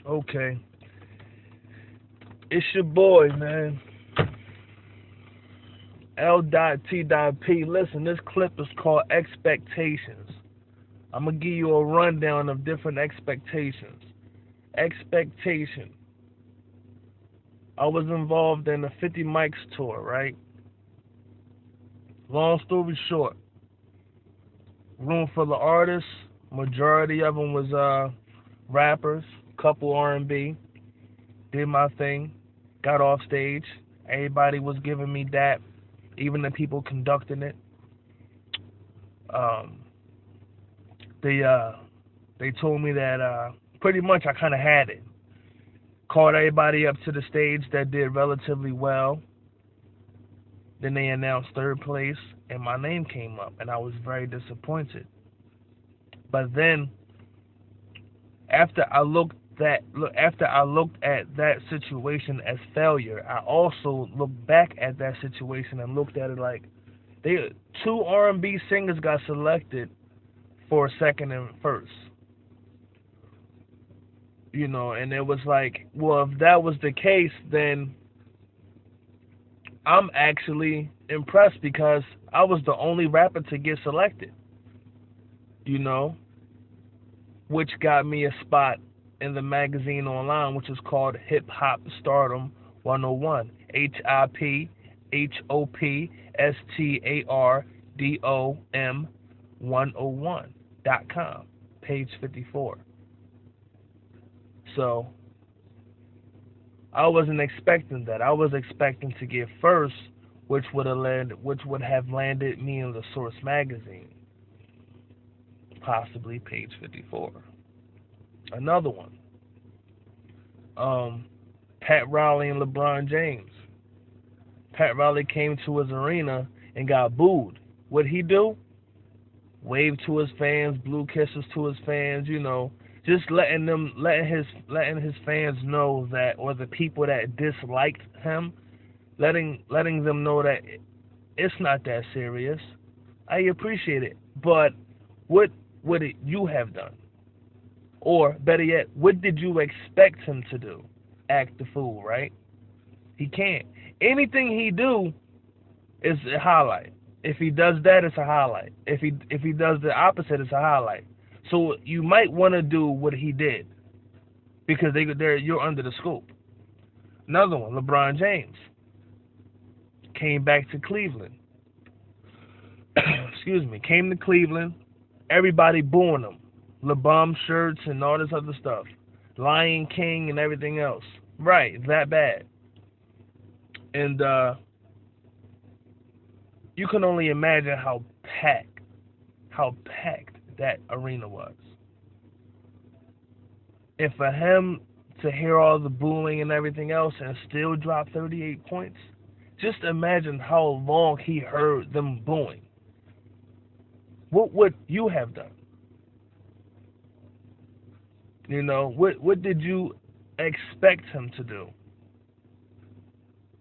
Okay. It's your boy, man. L.T.P. Listen, this clip is called Expectations. I'm going to give you a rundown of different expectations. Expectation. I was involved in the 50 Mics tour, right? Long story short, room full of artists. Majority of them was rappers, couple R&B. Did my thing, got off stage. Everybody was giving me that, even the people conducting it. Um, they they told me that pretty much I kind of had it. Called everybody up to the stage that did relatively well. Then they announced third place, and my name came up, and I was very disappointed. But then, after I looked at that situation as failure, I also looked back at that situation and looked at it like they two R&B singers got selected for second and first. And it was like, well, if that was the case, then I'm actually impressed because I was the only rapper to get selected, you know, which got me a spot in the magazine online, which is called Hip Hop Stardom 101. HIPHOPSTARDOM 101.com, page 54. So I wasn't expecting that. I was expecting to get first, which would have landed me in the Source magazine, possibly page 54. Another one, Pat Riley and LeBron James. Pat Riley came to his arena and got booed. What'd he do? Waved to his fans, blew kisses to his fans, just letting his fans know that, or the people that disliked him, letting them know that it's not that serious. I appreciate it, but what would you have done? Or better yet, what did you expect him to do? Act the fool, right? He can't. Anything he do is a highlight. If he does that, it's a highlight. If he does the opposite, it's a highlight. So you might want to do what he did because you're under the scope. Another one, LeBron James came back to Cleveland. Excuse me, came to Cleveland. Everybody booing him. LeBum shirts and all this other stuff. Lion King and everything else. Right, that bad. And you can only imagine how packed that arena was. And for him to hear all the booing and everything else and still drop 38 points, just imagine how long he heard them booing. What would you have done? What did you expect him to do?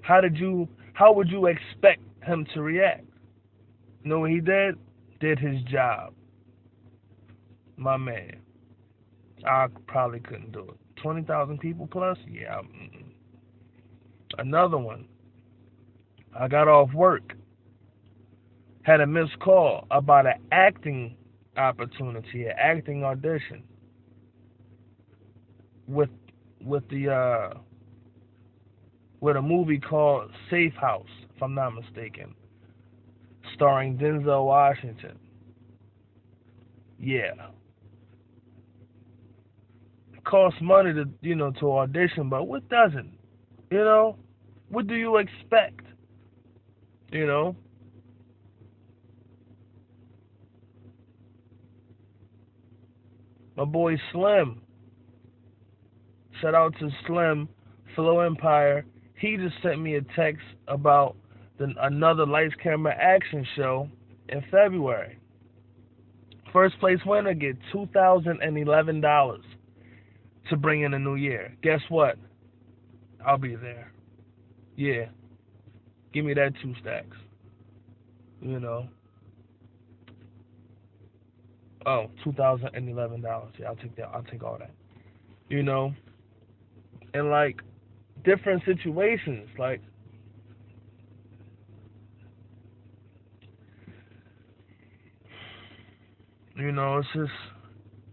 How would you expect him to react? You know what he did? Did his job. My man. I probably couldn't do it. 20,000 people plus? Yeah. Another one. I got off work. Had a missed call about an acting opportunity, an acting audition with the with a movie called Safe House, if I'm not mistaken, starring Denzel Washington. Yeah. It costs money to audition, but what doesn't? What do you expect? You know? My boy Slim. Shout out to Slim, Flow Empire. He just sent me a text about another Lights Camera Action show in February. First place winner get $2,011 to bring in the new year. Guess what? I'll be there. Yeah. Give me that 2 stacks. You know. Oh, $2,011. Yeah, I'll take that. I'll take all that. You know. in like different situations. Like, it's just,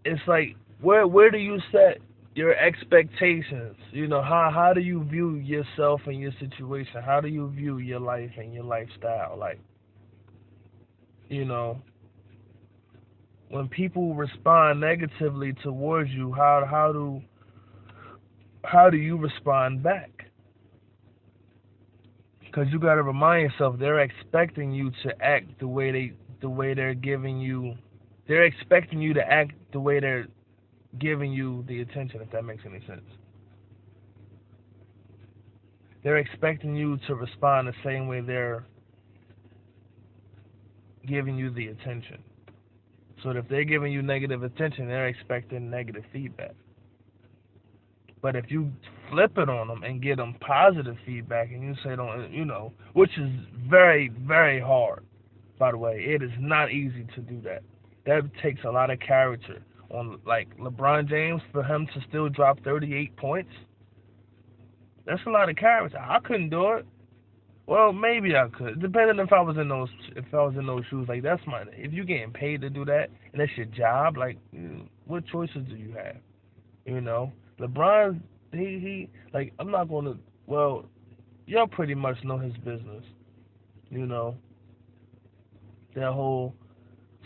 it's like, where do you set your expectations? How do you view yourself and your situation? How do you view your life and your lifestyle? Like, you know, when people respond negatively towards you, how do you respond back? Because you got to remind yourself they're expecting you to act the way they're giving you. They're expecting you to act the way they're giving you the attention. If that makes any sense, they're expecting you to respond the same way they're giving you the attention. So if they're giving you negative attention, they're expecting negative feedback. But if you flip it on them and get them positive feedback, and you say, don't, which is very, very hard, by the way, it is not easy to do that. That takes a lot of character. On like LeBron James, for him to still drop 38 points, that's a lot of character. I couldn't do it. Well, maybe I could, depending if I was in those shoes. Like, that's my, if you're getting paid to do that and that's your job, like, what choices do you have? LeBron, he like, I'm not gonna. Well, y'all pretty much know his business. That whole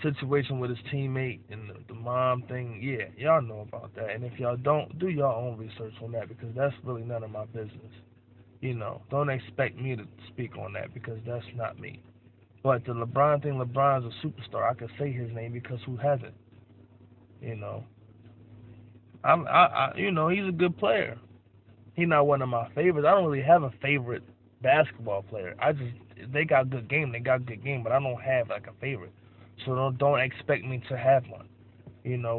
situation with his teammate and the mom thing. Yeah, y'all know about that. And if y'all don't, do your own research on that, because that's really none of my business. Don't expect me to speak on that, because that's not me. But the LeBron thing, LeBron's a superstar. I can say his name, because who hasn't? He's a good player. He's not one of my favorites. I don't really have a favorite basketball player. They got good game. They got good game, but I don't have like a favorite. So don't expect me to have one.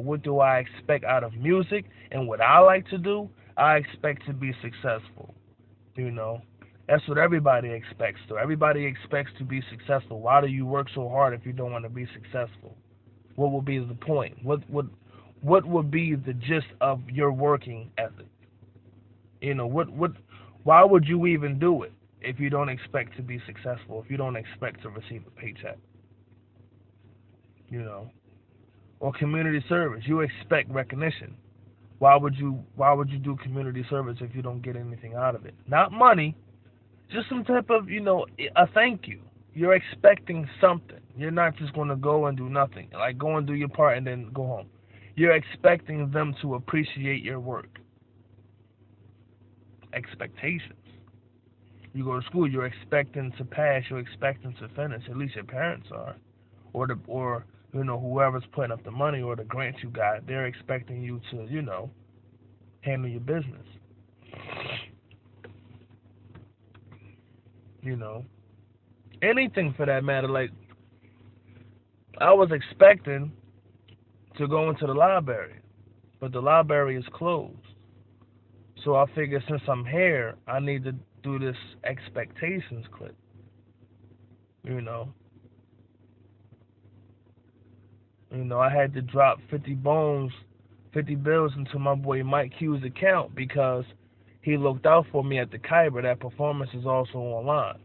What do I expect out of music and what I like to do? I expect to be successful. That's what everybody expects. So everybody expects to be successful. Why do you work so hard if you don't want to be successful? What would be the point? What would be the gist of your working ethic? Why would you even do it if you don't expect to be successful, if you don't expect to receive a paycheck? Or community service, you expect recognition. Why would you do community service if you don't get anything out of it? Not money, just some type of, a thank you. You're expecting something. You're not just going to go and do nothing. Like, go and do your part and then go home. You're expecting them to appreciate your work. Expectations. You go to school, you're expecting to pass, you're expecting to finish. At least your parents are. Or whoever's putting up the money or the grant you got, they're expecting you to, handle your business. Anything for that matter. Like, I was expecting to go into the library, but the library is closed. So I figured, since I'm here, I need to do this expectations clip. I had to drop 50 bills into my boy Mike Q's account, because he looked out for me at the Kyber. That performance is also online.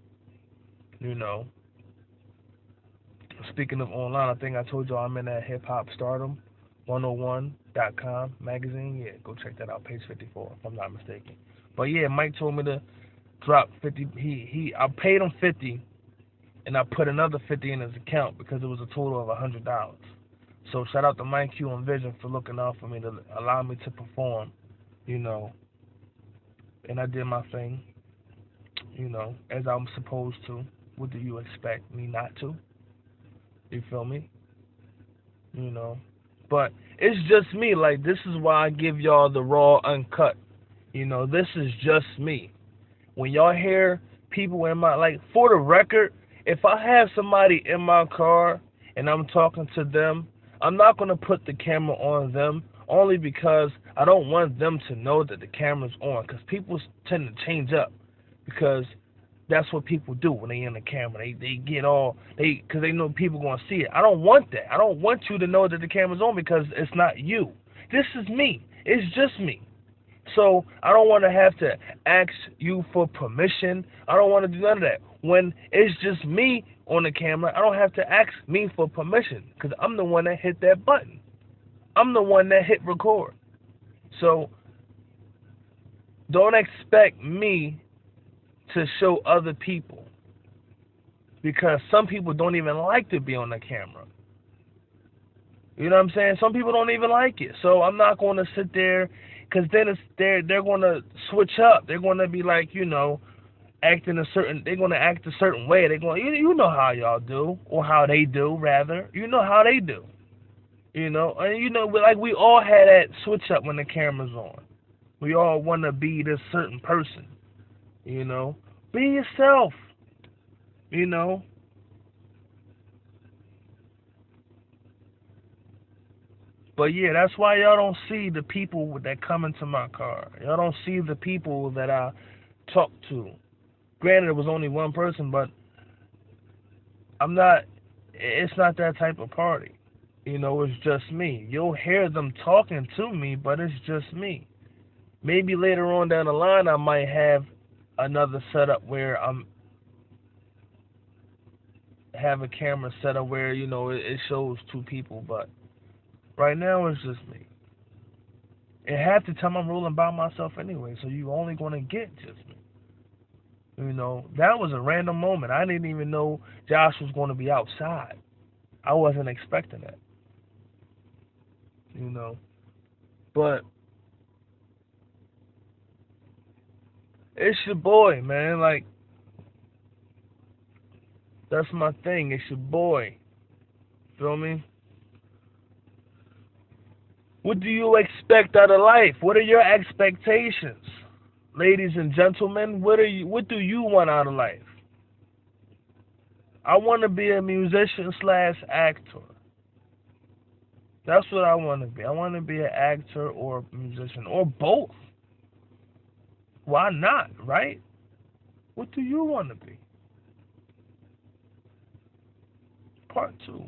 Speaking of online, I think I told y'all I'm in that Hip Hop Stardom 101.com magazine. Yeah, go check that out, page 54, if I'm not mistaken. But yeah, Mike told me to drop 50. I paid him 50, and I put another 50 in his account, because it was a total of $100. So shout out to Mike Q and Vision for looking out for me to allow me to perform, and I did my thing, as I'm supposed to. What do you expect me not to? You feel me? But it's just me. Like, this is why I give y'all the raw, uncut. This is just me. When y'all hear people in my, like, for the record, if I have somebody in my car and I'm talking to them, I'm not going to put the camera on them, only because I don't want them to know that the camera's on, because people tend to change up, because that's what people do when they in the camera. They get all, because they know people going to see it. I don't want that. I don't want you to know that the camera's on, because it's not you. This is me. It's just me. So I don't want to have to ask you for permission. I don't want to do none of that. When it's just me on the camera, I don't have to ask me for permission because I'm the one that hit that button. I'm the one that hit record. So don't expect me to show other people because some people don't even like to be on the camera. You know what I'm saying? Some people don't even like it. So I'm not going to sit there because then they're going to switch up. They're going to be like, acting a certain. They're going to act a certain way. They're going, you know how y'all do, or how they do rather. You know how they do. And like we all had that switch up when the camera's on. We all want to be this certain person. Be yourself. You know. But yeah, that's why y'all don't see the people that come into my car. Y'all don't see the people that I talk to. Granted, it was only one person, but I'm not. It's not that type of party. It's just me. You'll hear them talking to me, but it's just me. Maybe later on down the line, I might have another setup where I'm have a camera setup where it shows two people, but right now it's just me. And half the time I'm rolling by myself anyway, so you only gonna get just me. That was a random moment. I didn't even know Josh was gonna be outside. I wasn't expecting that. But it's your boy, man. Like that's my thing. It's your boy. Feel me? What do you expect out of life? What are your expectations? Ladies and gentlemen, what do you want out of life? I want to be a musician slash actor. That's what I want to be. I want to be an actor or a musician or both. Why not, right? What do you want to be? Part 2.